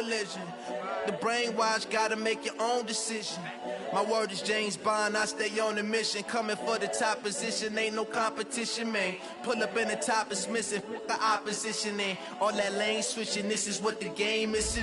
religion. The brainwash, gotta make your own decision. My word is James Bond, I stay on the mission. Coming for the top position, ain't no competition, man. Pull up in the top is missing, the opposition in. All that lane switching, this is what the game is.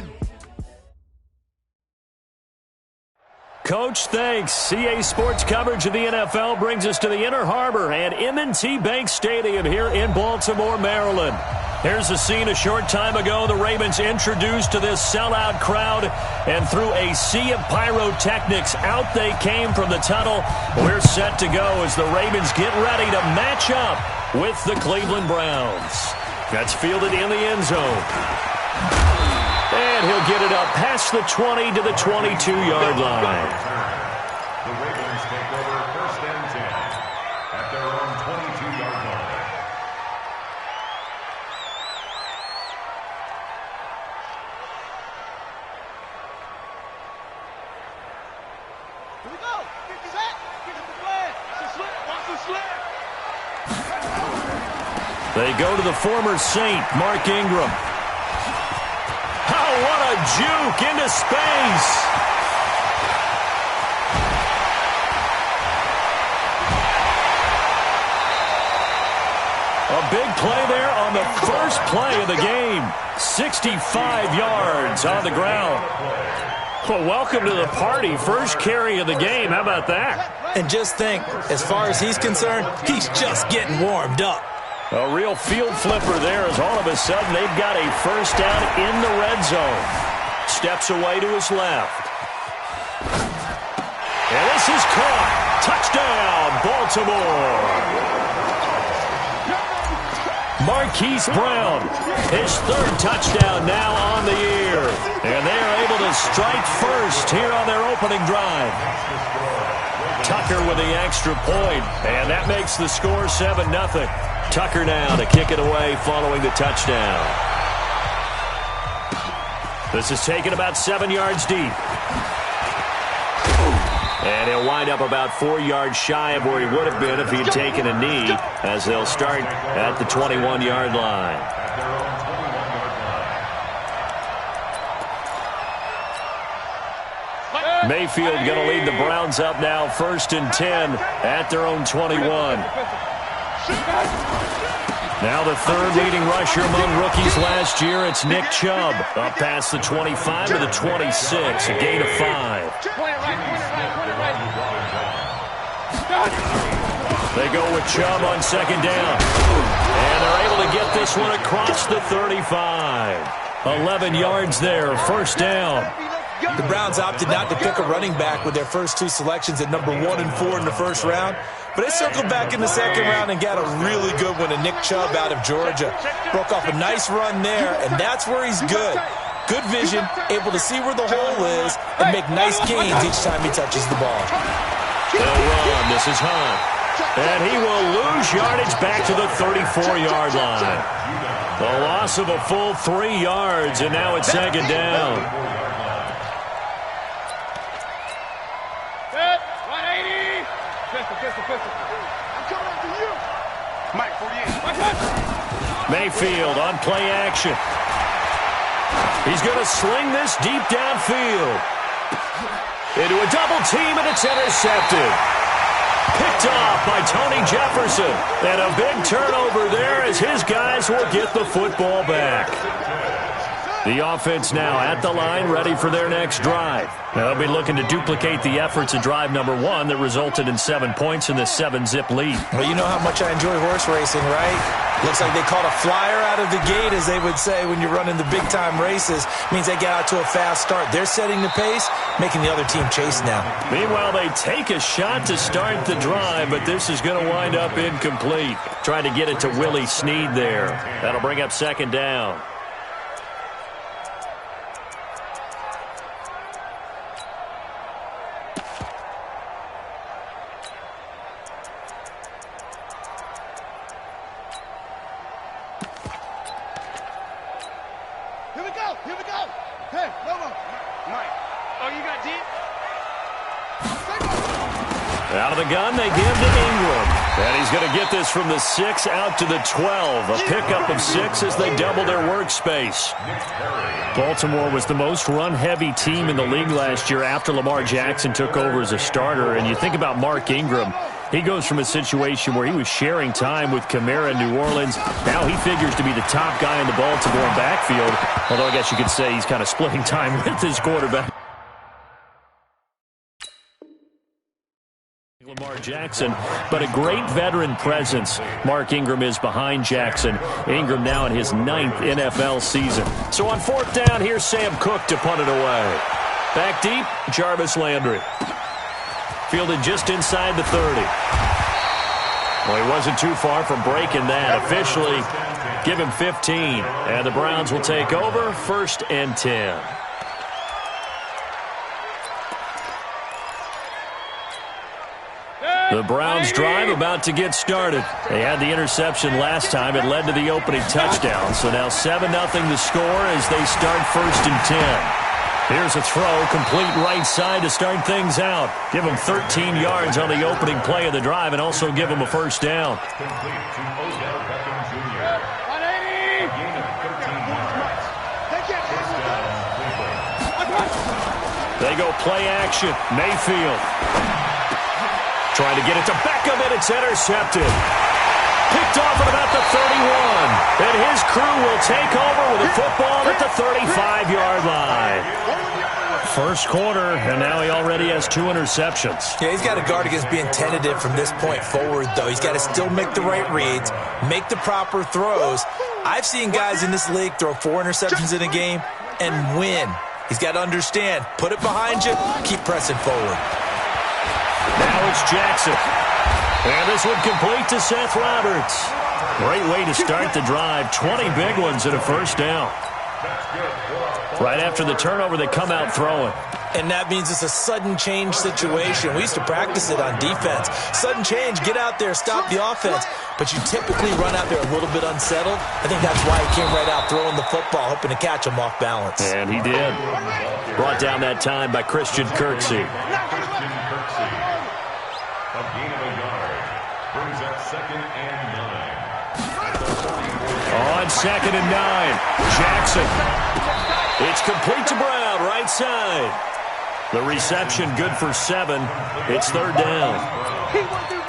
Coach, thanks. CA Sports coverage of the NFL brings us to the Inner Harbor at M&T Bank Stadium here in Baltimore, Maryland. Here's the scene a short time ago. The Ravens introduced to this sellout crowd, and through a sea of pyrotechnics, out they came from the tunnel. We're set to go as the Ravens get ready to match up with the Cleveland Browns. That's fielded in the end zone. And he'll get it up past the 20 to the 22-yard line. The Ravens take over first and 10 at their own 22-yard line. Here we go. Get set. Get the flag. It's a slip. Watch the slip. They go to the former Saint, Mark Ingram. Oh, what a juke into space. A big play there on the first play of the game. 65 yards on the ground. Well, welcome to the party. First carry of the game. How about that? And just think, as far as he's concerned, he's just getting warmed up. A real field flipper there as all of a sudden they've got a first down in the red zone. Steps away to his left. And this is caught. Touchdown, Baltimore. Marquise Brown, his third touchdown now on the year. And they are able to strike first here on their opening drive. Tucker with the extra point, and that makes the score 7-0. Tucker now to kick it away following the touchdown. This is taken about 7 yards deep. And he'll wind up about 4 yards shy of where he would have been if he'd taken a knee, as they'll start at the 21-yard line. Mayfield going to lead the Browns up now, 1st and 10 at their own 21. Now the third leading rusher among rookies last year, it's Nick Chubb. Up past the 25 to the 26, a gain of 5. They go with Chubb on second down. And they're able to get this one across the 35. 11 yards there, first down. The Browns opted not to pick a running back with their first two selections at number 1 and 4 in the first round. But they circled back in the second round and got a really good one to Nick Chubb out of Georgia. Broke off a nice run there, and that's where he's good. Good vision, able to see where the hole is, and make nice gains each time he touches the ball. They'll run. This is Hunt. And he will lose yardage back to the 34-yard line. The loss of a full 3 yards, and now it's second down. Mayfield on play action. He's going to sling this deep downfield. Into a double team, and it's intercepted. Picked off by Tony Jefferson. And a big turnover there as his guys will get the football back. The offense now at the line, ready for their next drive. Now they'll be looking to duplicate the efforts of drive number 1 that resulted in 7 points in this 7-zip lead. Well, you know how much I enjoy horse racing, right? Looks like they caught a flyer out of the gate, as they would say when you're running the big-time races. Means they get out to a fast start. They're setting the pace, making the other team chase now. Meanwhile, they take a shot to start the drive, but this is going to wind up incomplete. Trying to get it to Willie Snead there. That'll bring up second down. Here we go. Hey, no more. Mike. Oh, you got deep? Out of the gun, they give to Ingram. And he's going to get this from the 6 out to the 12. A pickup of 6 as they double their workspace. Baltimore was the most run-heavy team in the league last year after Lamar Jackson took over as a starter. And you think about Mark Ingram. He goes from a situation where he was sharing time with Kamara in New Orleans. Now he figures to be the top guy in the Baltimore backfield. Although I guess you could say he's kind of splitting time with his quarterback. Lamar Jackson, but a great veteran presence. Mark Ingram is behind Jackson. Ingram now in his 9th NFL season. So on 4th down, here's Sam Cook to punt it away. Back deep, Jarvis Landry. Fielded just inside the 30. Well, he wasn't too far from breaking that. Officially, give him 15. And the Browns will take over, 1st and 10. The Browns drive about to get started. They had the interception last time. It led to the opening touchdown. So now 7-0 the score as they start 1st and 10. Here's a throw, complete right side to start things out. Give them 13 yards on the opening play of the drive and also give them a 1st down. They go play action. Mayfield. Trying to get it to Beckham, and it's intercepted. Picked off at about the 31. And his crew will take over with a football at the 35-yard line. 1st quarter, and now he already has 2 interceptions. Yeah, he's got to guard against being tentative from this point forward, though. He's got to still make the right reads, make the proper throws. I've seen guys in this league throw 4 interceptions in a game and win. He's got to understand, put it behind you, keep pressing forward. Now it's Jackson. And this one complete to Seth Roberts. Great way to start the drive. 20 big ones and a 1st down. Right after the turnover, they come out throwing. And that means it's a sudden change situation. We used to practice it on defense. Sudden change, get out there, stop the offense. But you typically run out there a little bit unsettled. I think that's why he came right out throwing the football, hoping to catch him off balance. And he did. Brought down that time by Christian Kirksey. A gain of a yard. Brings up 2nd and 9. On 2nd and 9. Jackson. It's complete to Brown, right side. The reception good for 7. It's 3rd down.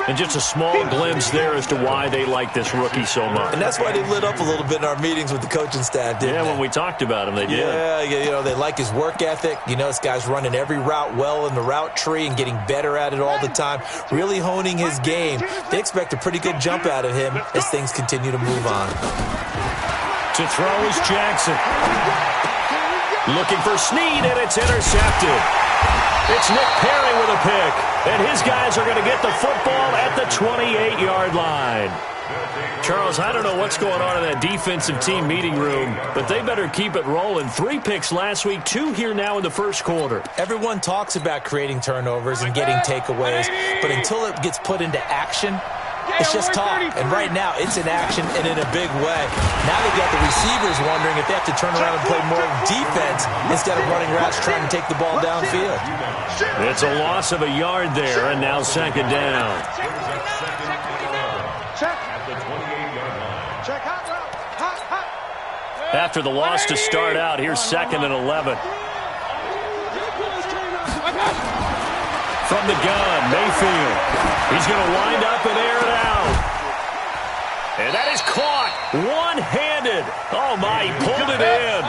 And just a small glimpse there as to why they like this rookie so much. And that's why they lit up a little bit in our meetings with the coaching staff, didn't they? When we talked about him, they did. Yeah, you know, they like his work ethic. You know, this guy's running every route well in the route tree and getting better at it all the time, really honing his game. They expect a pretty good jump out of him as things continue to move on. To throw is Jackson. Looking for Snead, and it's intercepted. It's Nick Perry with a pick, and his guys are going to get the football at the 28-yard line. Charles, I don't know what's going on in that defensive team meeting room, but they better keep it rolling. 3 picks last week, 2 here now in the 1st quarter. Everyone talks about creating turnovers and getting takeaways, but until it gets put into action, it's just talk. And right now, it's in action and in a big way. Now they've got the receivers wondering if they have to turn around and play more defense instead of running routes trying to take the ball downfield. It's a loss of a yard there, and now 2nd down. After the loss to start out, here's 2nd and 11. From the gun, Mayfield. He's going to wind up and air it out. And that is caught one-handed. Oh, my, he pulled it in.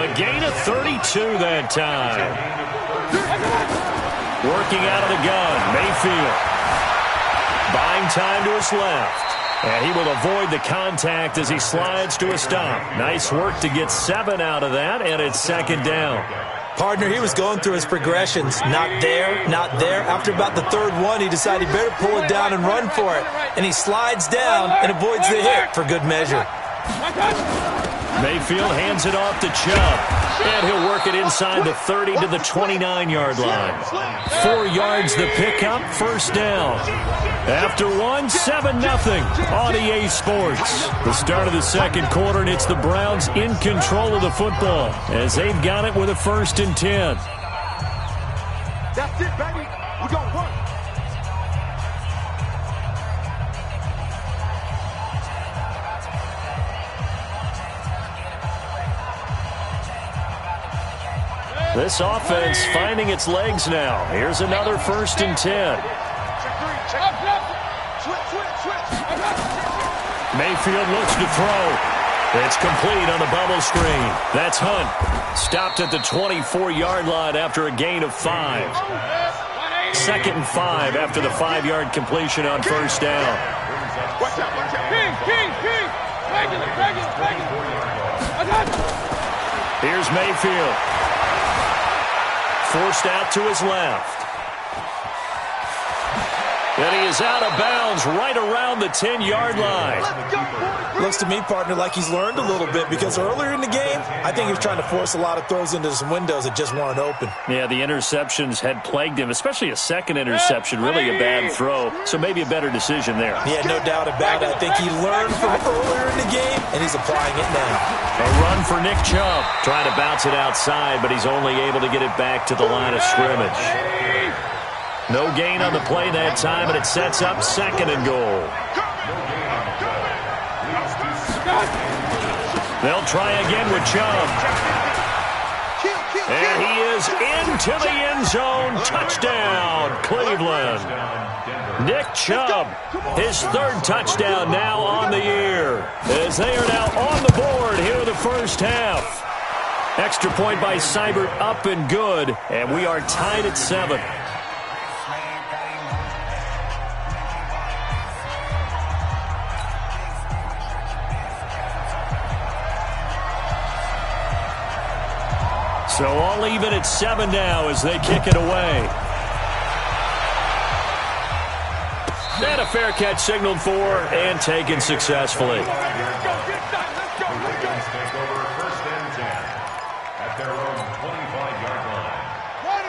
A gain of 32 that time. Working out of the gun, Mayfield. Buying time to his left. And he will avoid the contact as he slides to a stop. Nice work to get 7 out of that, and it's 2nd down. Partner, he was going through his progressions. Not there, not there. After about the 3rd one, he decided he better pull it down and run for it. And he slides down and avoids the hit for good measure. Mayfield hands it off to Chubb. And he'll work it inside the 30 to the 29-yard line. 4 yards the pickup, 1st down. After 7-0 on EA Sports. The start of the 2nd quarter, and it's the Browns in control of the football as they've got it with a 1st and 10. That's it, baby. We're going to work. This offense finding its legs now. Here's another 1st and 10. Mayfield looks to throw. It's complete on the bubble screen. That's Hunt. Stopped at the 24-yard line after a gain of 5. 2nd and 5 after the 5-yard completion on 1st down. Here's Mayfield. Forced out to his left. And he is out of bounds right around the 10-yard line. Looks to me, partner, like he's learned a little bit because earlier in the game, I think he was trying to force a lot of throws into some windows that just weren't open. Yeah, the interceptions had plagued him, especially a second interception, really a bad throw. So maybe a better decision there. Yeah, no doubt about it. I think he learned from earlier in the game, and he's applying it now. A run for Nick Chubb. Trying to bounce it outside, but he's only able to get it back to the line of scrimmage. No gain on the play that time, and it sets up 2nd and goal. They'll try again with Chubb. And he is into the end zone. Touchdown, Cleveland. Nick Chubb, his 3rd touchdown now on the year, as they are now on the board here in the first half. Extra point by Seibert up and good, and we are tied at 7. So all even at 7 now as they kick it away. And a fair catch signaled for and taken successfully.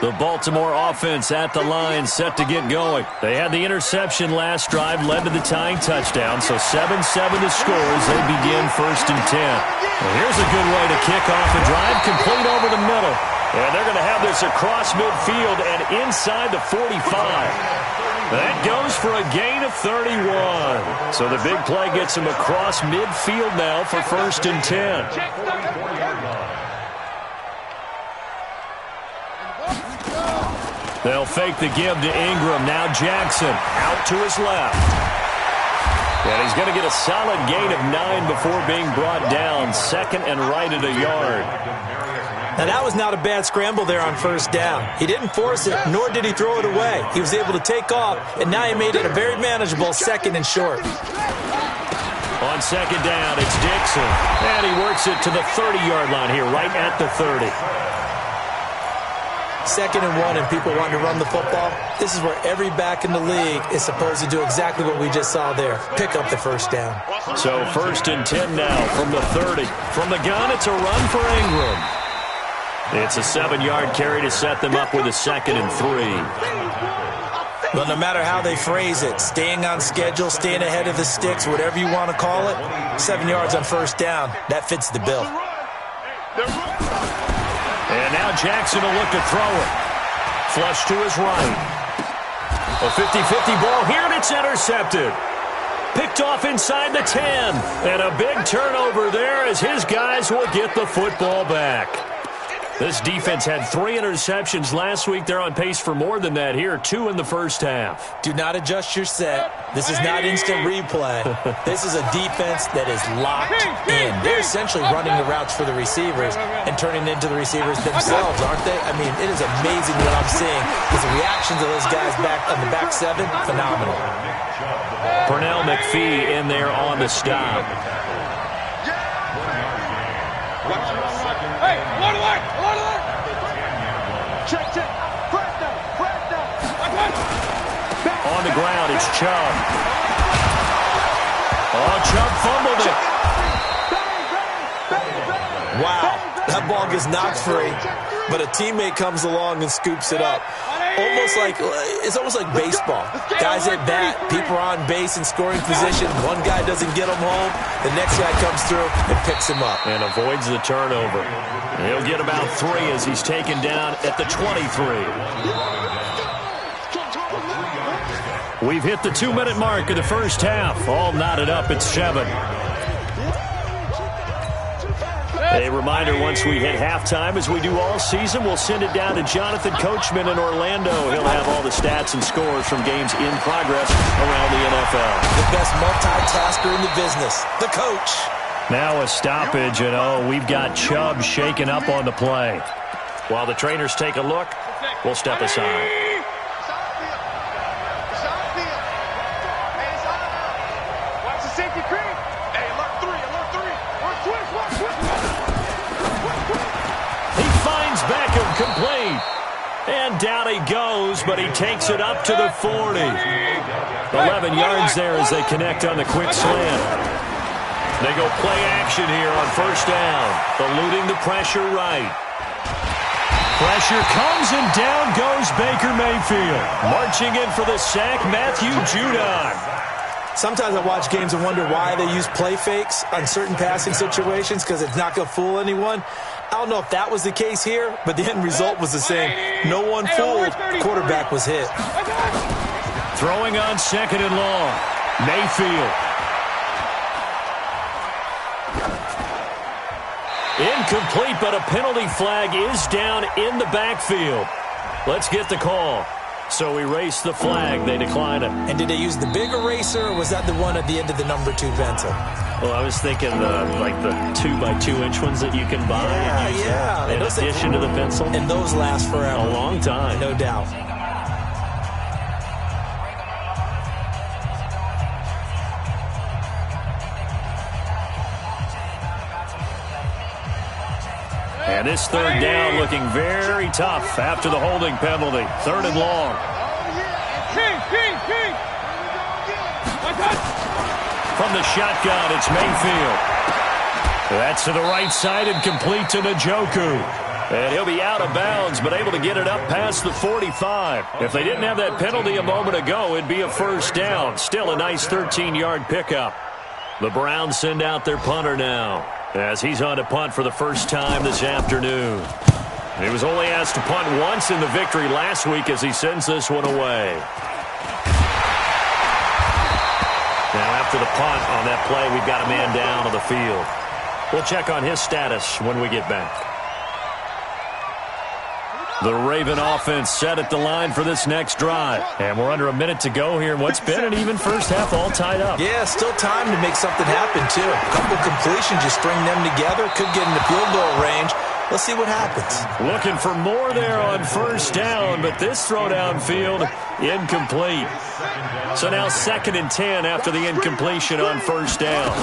The Baltimore offense at the line, set to get going. They had the interception last drive, led to the tying touchdown, so 7-7 to score as they begin 1st and 10. Well, here's a good way to kick off a drive, complete over the middle. And they're going to have this across midfield and inside the 45. That goes for a gain of 31. So the big play gets him across midfield now for 1st and 10. They'll fake the give to Ingram. Now Jackson out to his left. And he's going to get a solid gain of 9 before being brought down. 2nd and right at a yard. Now, that was not a bad scramble there on 1st down. He didn't force it, nor did he throw it away. He was able to take off, and now he made it a very manageable 2nd and short. On 2nd down, it's Dixon. And he works it to the 30-yard line here, right at the 30. 2nd and 1 and people want to run the football. This is where every back in the league is supposed to do exactly what we just saw there. Pick up the 1st down. So 1st and 10 now from the 30. From the gun, it's a run for Ingram. It's a 7-yard carry to set them up with a 2nd and 3. But no matter how they phrase it, staying on schedule, staying ahead of the sticks, whatever you want to call it, 7 yards on 1st down, that fits the bill. And now Jackson will look to throw it. Flush to his right. A 50-50 ball here, and it's intercepted. Picked off inside the 10. And a big turnover there as his guys will get the football back. This defense had 3 interceptions last week. They're on pace for more than that here, 2 in the first half. Do not adjust your set. This is not instant replay. This is a defense that is locked in. They're essentially running the routes for the receivers and turning into the receivers themselves, aren't they? I mean, it is amazing what I'm seeing because the reactions of those guys back on the back 7, phenomenal. Pernell McPhee in there on the stop. Hey, alert, alert, alert, alert. Check, check. First down, first down. On the ground, it's Chubb. Oh, Chubb fumbled it. Wow, that ball gets knocked free, but a teammate comes along and scoops it up. It's almost like baseball. Guys at bat, people are on base in scoring position. One guy doesn't get him home. The next guy comes through and picks him up. And avoids the turnover. He'll get about 3 as he's taken down at the 23. We've hit the 2-minute mark of the first half. All knotted up at 7. A reminder, once we hit halftime, as we do all season, we'll send it down to Jonathan Coachman in Orlando. He'll have all the stats and scores from games in progress around the NFL. The best multitasker in the business, the coach. Now a stoppage, and we've got Chubb shaken up on the play. While the trainers take a look, we'll step aside. Complete. And down he goes, but he takes it up to the 40. 11 yards there as they connect on the quick slant. They go play action here on first down. Eluding the pressure right. Pressure comes and down goes Baker Mayfield. Marching in for the sack, Matthew Judon. Sometimes I watch games and wonder why they use play fakes on certain passing situations because it's not going to fool anyone. I don't know if that was the case here, but the end result was the same. No one fooled. The quarterback was hit. Throwing on second and long. Mayfield. Incomplete, but a penalty flag is down in the backfield. Let's get the call. So erase the flag. They decline it. And did they use the big eraser, or was that the one at the end of the number 2 pencil? Well, I was thinking like the 2x2-inch ones that you can buy in addition to the pencil. And those last forever. A long time. No doubt. And this third down looking very tough after the holding penalty. Third and long. From the shotgun, it's Mayfield. That's to the right side and complete to Njoku. And he'll be out of bounds, but able to get it up past the 45. If they didn't have that penalty a moment ago, it'd be a first down. Still a nice 13-yard pickup. The Browns send out their punter now, as he's on to punt for the first time this afternoon. He was only asked to punt once in the victory last week as he sends this one away. Now after the punt on that play, we've got a man down on the field. We'll check on his status when we get back. The Raven offense set at the line for this next drive. And we're under a minute to go here in what's been an even first half, all tied up. Yeah, still time to make something happen, too. A couple completions, just string them together. Could get in the field goal range. Let's see what happens. Looking for more there on first down, but this throw downfield, incomplete. So now 2nd and 10 after the incompletion on first down.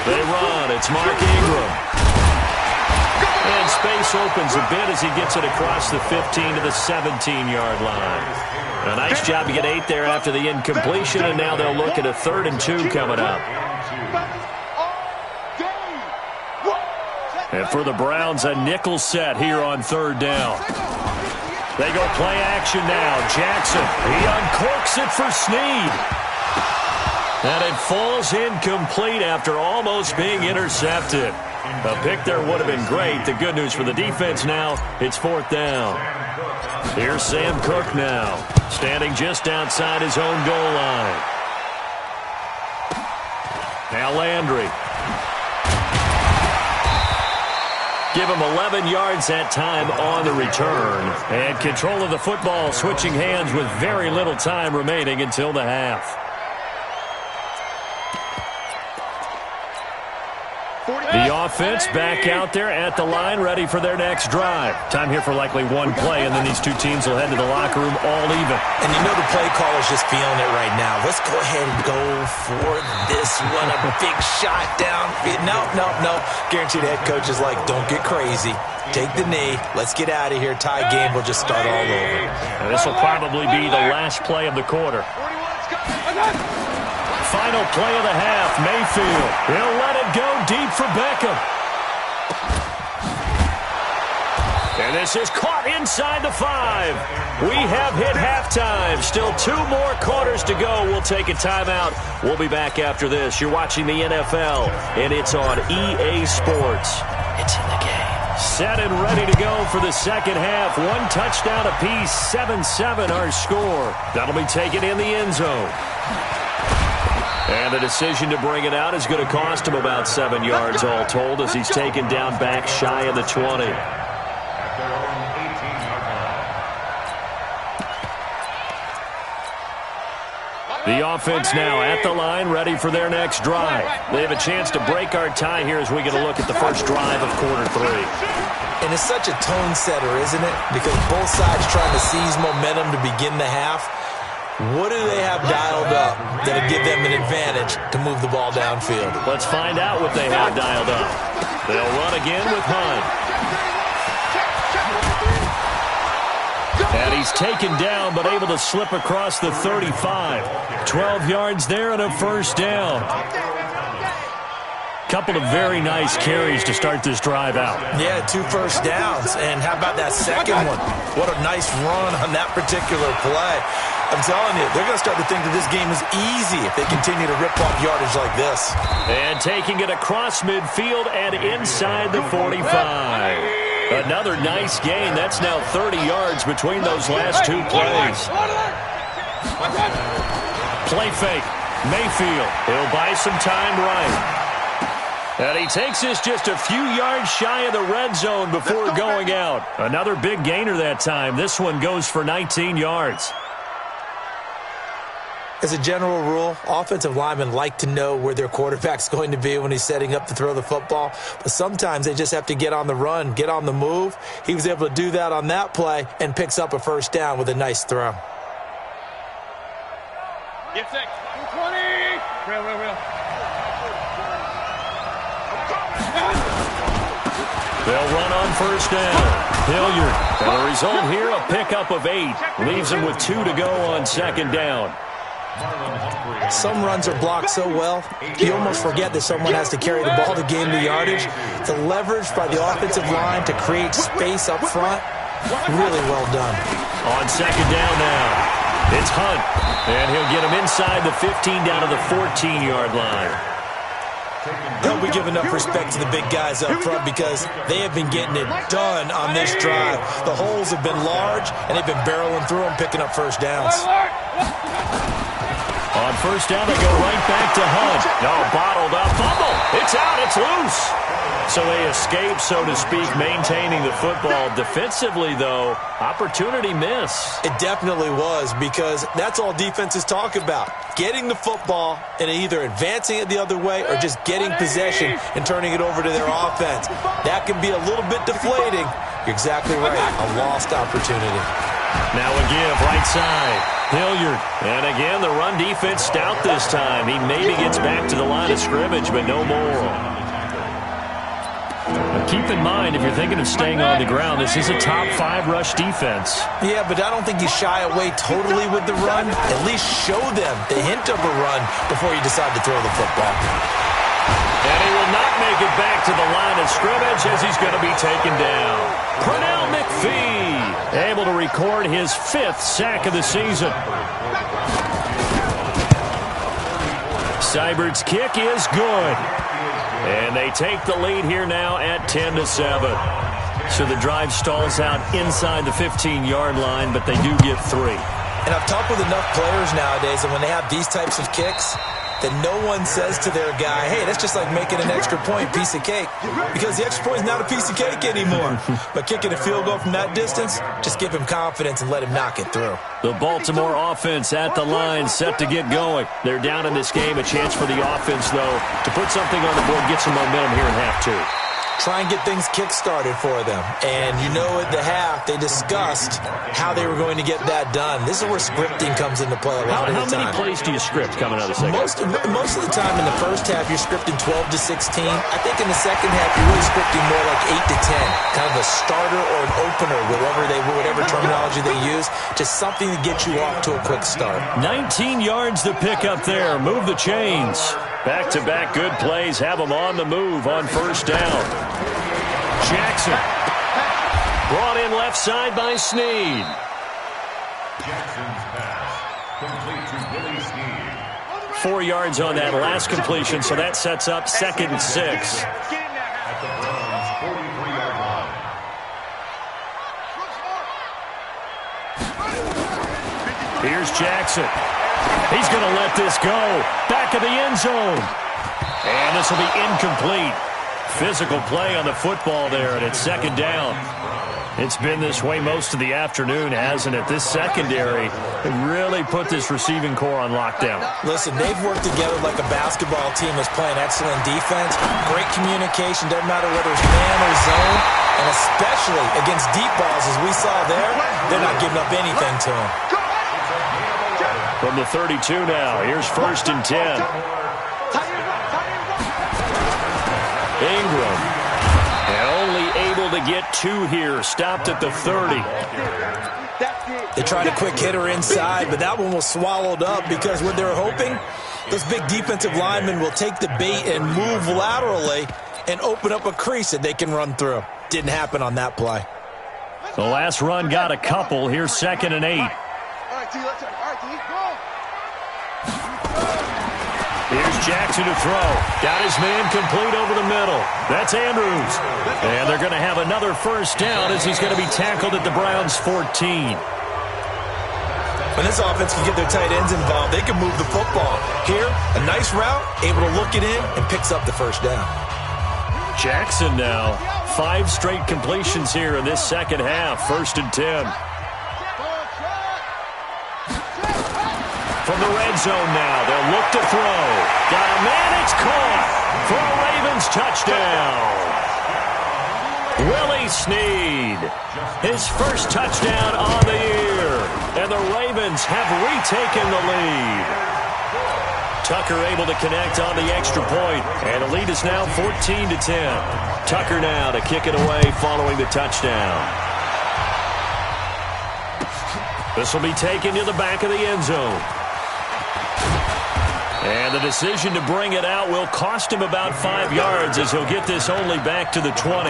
They run. It's Mark Ingram. And space opens a bit as he gets it across the 15 to the 17-yard line. A nice job to get 8 there after the incompletion, and now they'll look at a 3rd and 2 coming up. And for the Browns, a nickel set here on 3rd down. They go play action now. Jackson, he uncorks it for Snead. And it falls incomplete after almost being intercepted. A pick there would have been great. The good news for the defense now, it's 4th down. Here's Sam Cook now, standing just outside his own goal line. Now Landry. Give him 11 yards that time on the return. And control of the football, switching hands with very little time remaining until the half. The offense back out there at the line, ready for their next drive. Time here for likely one play, and then these two teams will head to the locker room all even. And you know the play caller's just feeling it right now. Let's go ahead and go for this one. A big shot down. No. Guaranteed the head coach is like, don't get crazy. Take the knee. Let's get out of here. Tie game. We'll just start all over. And this will probably be the last play of the quarter. Final play of the half, Mayfield. He'll let it go deep for Beckham. And this is caught inside the 5. We have hit halftime. Still 2 more quarters to go. We'll take a timeout. We'll be back after this. You're watching the NFL, and it's on EA Sports. It's in the game. Set and ready to go for the second half. 1 touchdown apiece, 7-7 our score. That'll be taken in the end zone. And the decision to bring it out is going to cost him about 7 yards all told as he's taken down back shy of the 20. The offense now at the line, ready for their next drive. They have a chance to break our tie here as we get a look at the first drive of quarter 3. And it's such a tone setter, isn't it? Because both sides trying to seize momentum to begin the half. What do they have dialed up that'll give them an advantage to move the ball downfield? Let's find out what they have dialed up. They'll run again with Hunt. And he's taken down, but able to slip across the 35. 12 yards there and a first down. Couple of very nice carries to start this drive out. Yeah, 2 first downs. And how about that second one? What a nice run on that particular play. I'm telling you, they're going to start to think that this game is easy if they continue to rip off yardage like this. And taking it across midfield and inside the 45. Another nice gain. That's now 30 yards between those last 2 plays. Play fake. Mayfield. He'll buy some time right. And he takes this just a few yards shy of the red zone before going out. Another big gainer that time. This one goes for 19 yards. As a general rule, offensive linemen like to know where their quarterback's going to be when he's setting up to throw the football. But sometimes they just have to get on the run, get on the move. He was able to do that on that play and picks up a first down with a nice throw. Get set. 20. Real. They'll run on first down. Hilliard. And the result here, a pickup of 8. Leaves him with 2 to go on second down. Some runs are blocked so well, you almost forget that someone has to carry the ball to gain the yardage. The leverage by the offensive line to create space up front, really well done. On second down now, it's Hunt. And he'll get him inside the 15 down to the 14-yard line. They'll be giving up respect to the big guys up front because they have been getting it done on this drive. The holes have been large, and they've been barreling through them, picking up first downs. On first down, they go right back to Hunt. No, bottled up. Fumble. It's out. It's loose. So they escape, so to speak, maintaining the football. Defensively, though, opportunity miss. It definitely was because that's all defenses talk about. Getting the football and either advancing it the other way or just getting possession and turning it over to their offense. That can be a little bit deflating. You're exactly right. A lost opportunity. Now a give, right side. Hilliard. And again, the run defense stout this time. He maybe gets back to the line of scrimmage, but no more. But keep in mind, if you're thinking of staying on the ground, this is a top 5 rush defense. Yeah, but I don't think you shy away totally with the run. At least show them the hint of a run before you decide to throw the football. And he will not make it back to the line of scrimmage as he's going to be taken down. Pernell McPhee able to record his 5th sack of the season. Seibert's kick is good. And they take the lead here now at 10-7. So the drive stalls out inside the 15-yard line, but they do get 3. And I've talked with enough players nowadays that when they have these types of kicks, that no one says to their guy, hey, that's just like making an extra point, piece of cake. Because the extra point is not a piece of cake anymore. But kicking a field goal from that distance, just give him confidence and let him knock it through. The Baltimore offense at the line, set to get going. They're down in this game. A chance for the offense, though, to put something on the board, get some momentum here in half 2. Try and get things kick-started for them. And you know at the half, they discussed how they were going to get that done. This is where scripting comes into play a lot of the time. How many plays do you script coming out of the second? Most of the time in the first half, you're scripting 12 to 16. I think in the second half, you're really scripting more like 8 to 10. Kind of a starter or an opener, whatever terminology they use. Just something to get you off to a quick start. 19 yards to pick up there. Move the chains. Back-to-back good plays have them on the move on first down. Jackson. Brought in left side by Snead. Jackson's pass. Complete to Willie Snead. 4 yards on that last completion, so that sets up 2nd and 6. At the Browns' 43-yard line. Here's Jackson. He's going to let this go. Back of the end zone. And this will be incomplete. Physical play on the football there, and it's second down. It's been this way most of the afternoon, hasn't it? This secondary really put this receiving core on lockdown. Listen, they've worked together like a basketball team that's playing excellent defense. Great communication, doesn't matter whether it's man or zone. And especially against deep balls, as we saw there, they're not giving up anything to them. From the 32 now, here's 1st and 10. Ingram. And only able to get 2 here. Stopped at the 30. They tried a quick hitter inside, but that one was swallowed up because what they're hoping, those big defensive linemen will take the bait and move laterally and open up a crease that they can run through. Didn't happen on that play. The last run got a couple. Here's 2nd and 8. All right, T, let's go. Here's Jackson to throw. Got his man complete over the middle. That's Andrews. And they're going to have another first down as he's going to be tackled at the Browns' 14. When this offense can get their tight ends involved, they can move the football. Here, a nice route, able to look it in, and picks up the first down. Jackson now. 5 straight completions here in this second half. 1st and 10. From the red zone now, they'll look to throw. Got a man, it's caught for a Ravens touchdown. Willie Snead, his first touchdown on the year, and the Ravens have retaken the lead. Tucker able to connect on the extra point, and the lead is now 14-10. Tucker now to kick it away following the touchdown. This will be taken to the back of the end zone. And the decision to bring it out will cost him about 5 yards as he'll get this only back to the 20.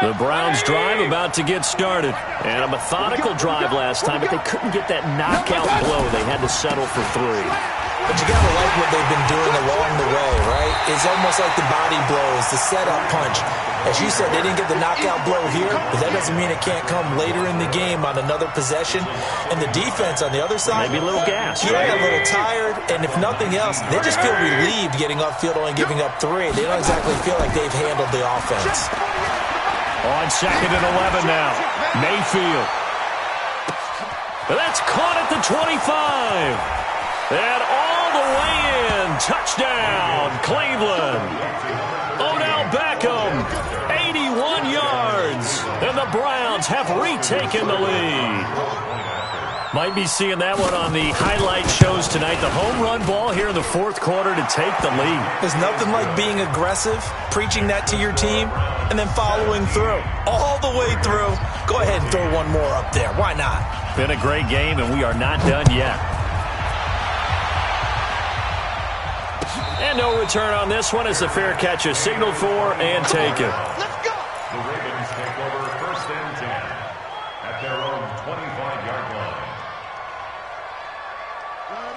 The Browns drive about to get started. And a methodical drive last time, but they couldn't get that knockout blow. They had to settle for 3. But you got to like what they've been doing along the way, right? It's almost like the body blows, the setup punch. As you said, they didn't get the knockout blow here, but that doesn't mean it can't come later in the game on another possession. And the defense on the other side, maybe a little gas. Yeah, a little tired, and if nothing else, they just feel relieved getting upfield, only giving up 3. They don't exactly feel like they've handled the offense. On 2nd and 11 now, Mayfield. That's caught at the 25. And all the way in, touchdown, Cleveland. Odell Beckham, 81 yards, and the Browns have retaken the lead. Might be seeing that one on the highlight shows tonight. The home run ball here in the 4th quarter to take the lead. There's nothing like being aggressive, preaching that to your team, and then following through. All the way through. Go ahead and throw one more up there. Why not? Been a great game, and we are not done yet. And no return on this one as the fair catch is signaled for and taken. Let's go. The Ravens take over 1st and 10 at their own 25-yard line.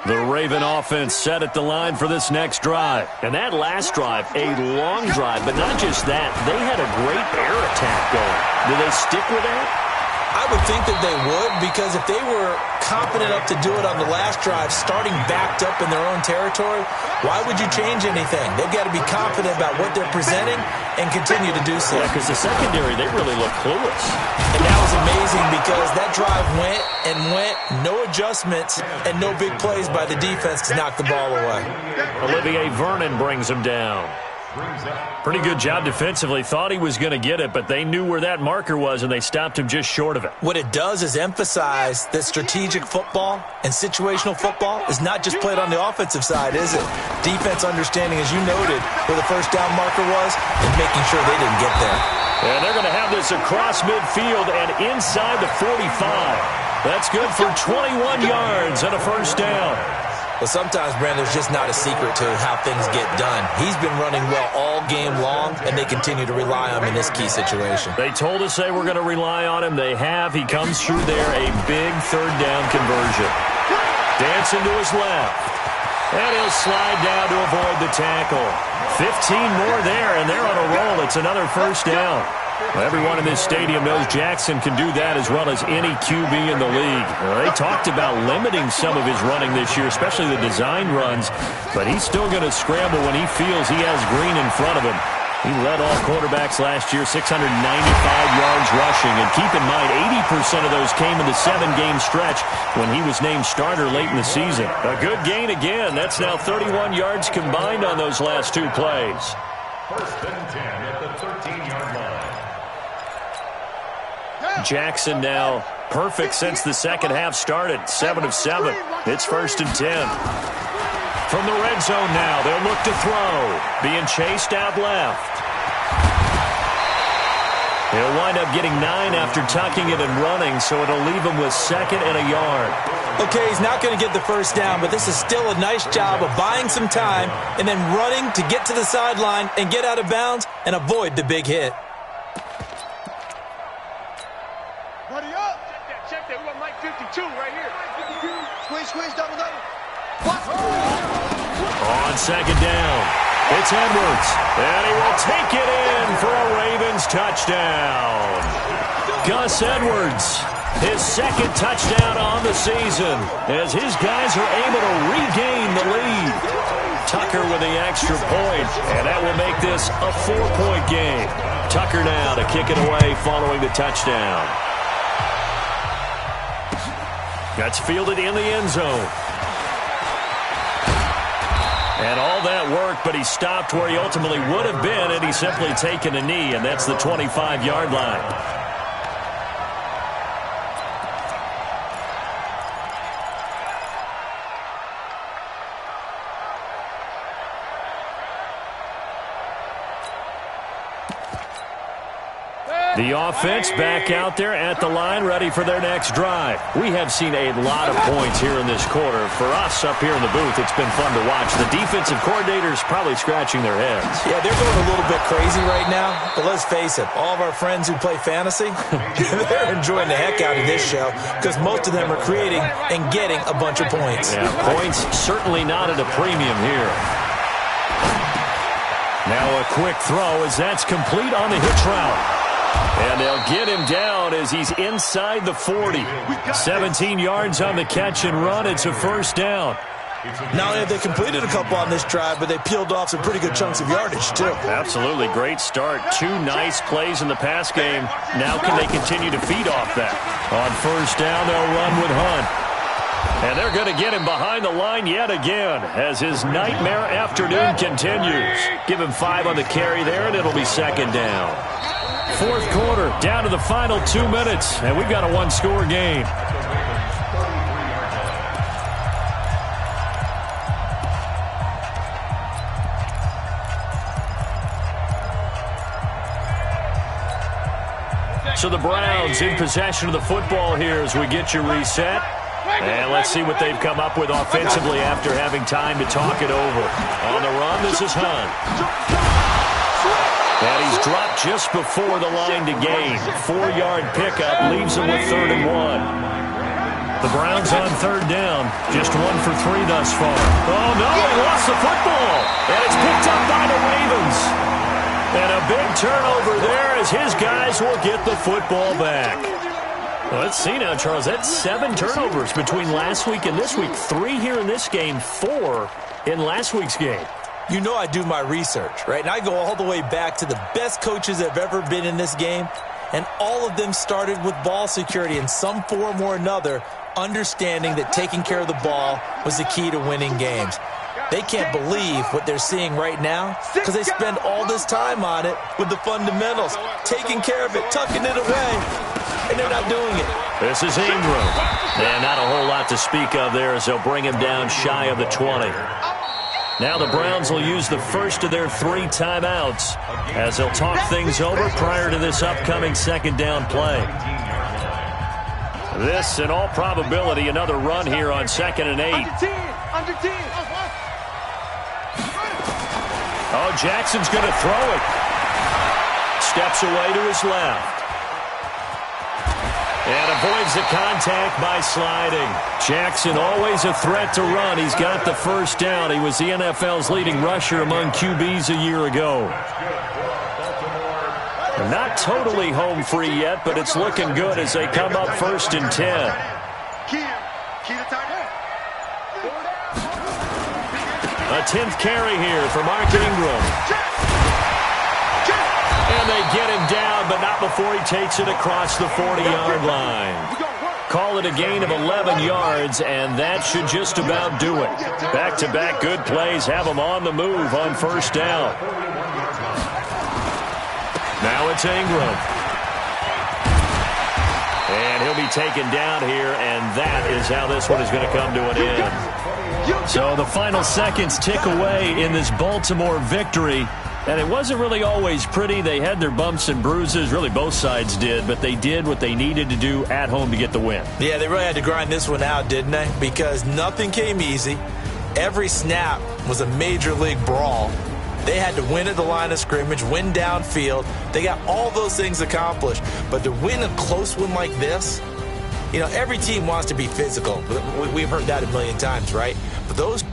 The Raven offense set at the line for this next drive. And that last drive, a long drive, but not just that. They had a great air attack going. Do they stick with that? I would think that they would, because if they were confident enough to do it on the last drive, starting backed up in their own territory, why would you change anything? They've got to be confident about what they're presenting and continue to do so. Yeah, because the secondary, they really look clueless. And that was amazing because that drive went and went, no adjustments, and no big plays by the defense to knock the ball away. Olivier Vernon brings him down. Pretty good job defensively. Thought he was going to get it, but they knew where that marker was, and they stopped him just short of it. What it does is emphasize that strategic football and situational football is not just played on the offensive side, is it? Defense understanding, as you noted, where the first down marker was and making sure they didn't get there. And they're going to have this across midfield and inside the 45. That's good for 21 yards and a first down. Well, sometimes, Brandon, there's just not a secret to how things get done. He's been running well all game long, and they continue to rely on him in this key situation. They told us they were going to rely on him. They have. He comes through there, a big third down conversion. Dancing to his left. And he'll slide down to avoid the tackle. 15 more there, and they're on a roll. It's another first down. Well, everyone in this stadium knows Jackson can do that as well as any QB in the league. Well, they talked about limiting some of his running this year, especially the design runs, but he's still going to scramble when he feels he has green in front of him. He led all quarterbacks last year, 695 yards rushing. And keep in mind, 80% of those came in the 7-game stretch when he was named starter late in the season. A good gain again. That's now 31 yards combined on those last 2 plays. First and 10 at the 13-yard line. Jackson now perfect since the second half started. 7 of 7. It's first and 10. From the red zone now, they'll look to throw. Being chased out left. He'll wind up getting 9 after tucking it and running, so it'll leave him with 2nd and a yard. Okay, he's not going to get the first down, but this is still a nice job of buying some time and then running to get to the sideline and get out of bounds and avoid the big hit. Buddy up. Check that. We got Mike 52 right here. Squeeze, double. On second down, it's Edwards, and he will take it in for a Ravens touchdown. Gus Edwards, his 2nd touchdown on the season, as his guys are able to regain the lead. Tucker with the extra point, and that will make this a 4-point game. Tucker now to kick it away following the touchdown. That's fielded in the end zone. And all that work, but he stopped where he ultimately would have been had he simply taken a knee, and that's the 25-yard line. The offense back out there at the line, ready for their next drive. We have seen a lot of points here in this quarter. For us up here in the booth, it's been fun to watch. The defensive coordinators probably scratching their heads. Yeah, they're going a little bit crazy right now, but let's face it, all of our friends who play fantasy, they're enjoying the heck out of this show because most of them are creating and getting a bunch of points. Yeah, points certainly not at a premium here. Now a quick throw as that's complete on the hitch route. And they'll get him down as he's inside the 40. 17 yards on the catch and run. It's a first down. Not only have they completed a couple on this drive, but they peeled off some pretty good chunks of yardage, too. Absolutely. Great start. 2 nice plays in the pass game. Now can they continue to feed off that? On first down, they'll run with Hunt. And they're going to get him behind the line yet again as his nightmare afternoon continues. Give him 5 on the carry there, and it'll be second down. Fourth quarter, down to the final 2 minutes, and we've got a 1-score game. So the Browns in possession of the football here as we get you reset. And let's see what they've come up with offensively after having time to talk it over. On the run, this is Hunt. And he's dropped just before the line to gain. 4-yard pickup leaves him with 3rd and 1. The Browns on 3rd down. Just 1 for 3 thus far. Oh, no, he lost the football. And it's picked up by the Ravens. And a big turnover there as his guys will get the football back. Well, let's see now, Charles. That's 7 turnovers between last week and this week. 3 here in this game, 4 in last week's game. You know I do my research, right? And I go all the way back to the best coaches that have ever been in this game, and all of them started with ball security in some form or another, understanding that taking care of the ball was the key to winning games. They can't believe what they're seeing right now because they spend all this time on it with the fundamentals, taking care of it, tucking it away, and they're not doing it. This is Ingram. And not a whole lot to speak of there as they'll bring him down shy of the 20. Now the Browns will use the first of their 3 timeouts as they'll talk things over prior to this upcoming second down play. This, in all probability, another run here on 2nd and 8. Under 10. Oh, Jackson's going to throw it. Steps away to his left. And avoids the contact by sliding. Jackson always a threat to run. He's got the first down. He was the NFL's leading rusher among QBs a year ago. Not totally home free yet, but it's looking good as they come up 1st and 10. A 10th carry here for Mark Ingram. And they get him down, but not before he takes it across the 40-yard line. Call it a gain of 11 yards, and that should just about do it. Back-to-back good plays have them on the move on 1st down. Now it's Ingram. And he'll be taken down here, and that is how this one is going to come to an end. So the final seconds tick away in this Baltimore victory. And it wasn't really always pretty. They had their bumps and bruises. Really, both sides did. But they did what they needed to do at home to get the win. Yeah, they really had to grind this one out, didn't they? Because nothing came easy. Every snap was a major league brawl. They had to win at the line of scrimmage, win downfield. They got all those things accomplished. But to win a close one like this, you know, every team wants to be physical. We've heard that a million times, right? But those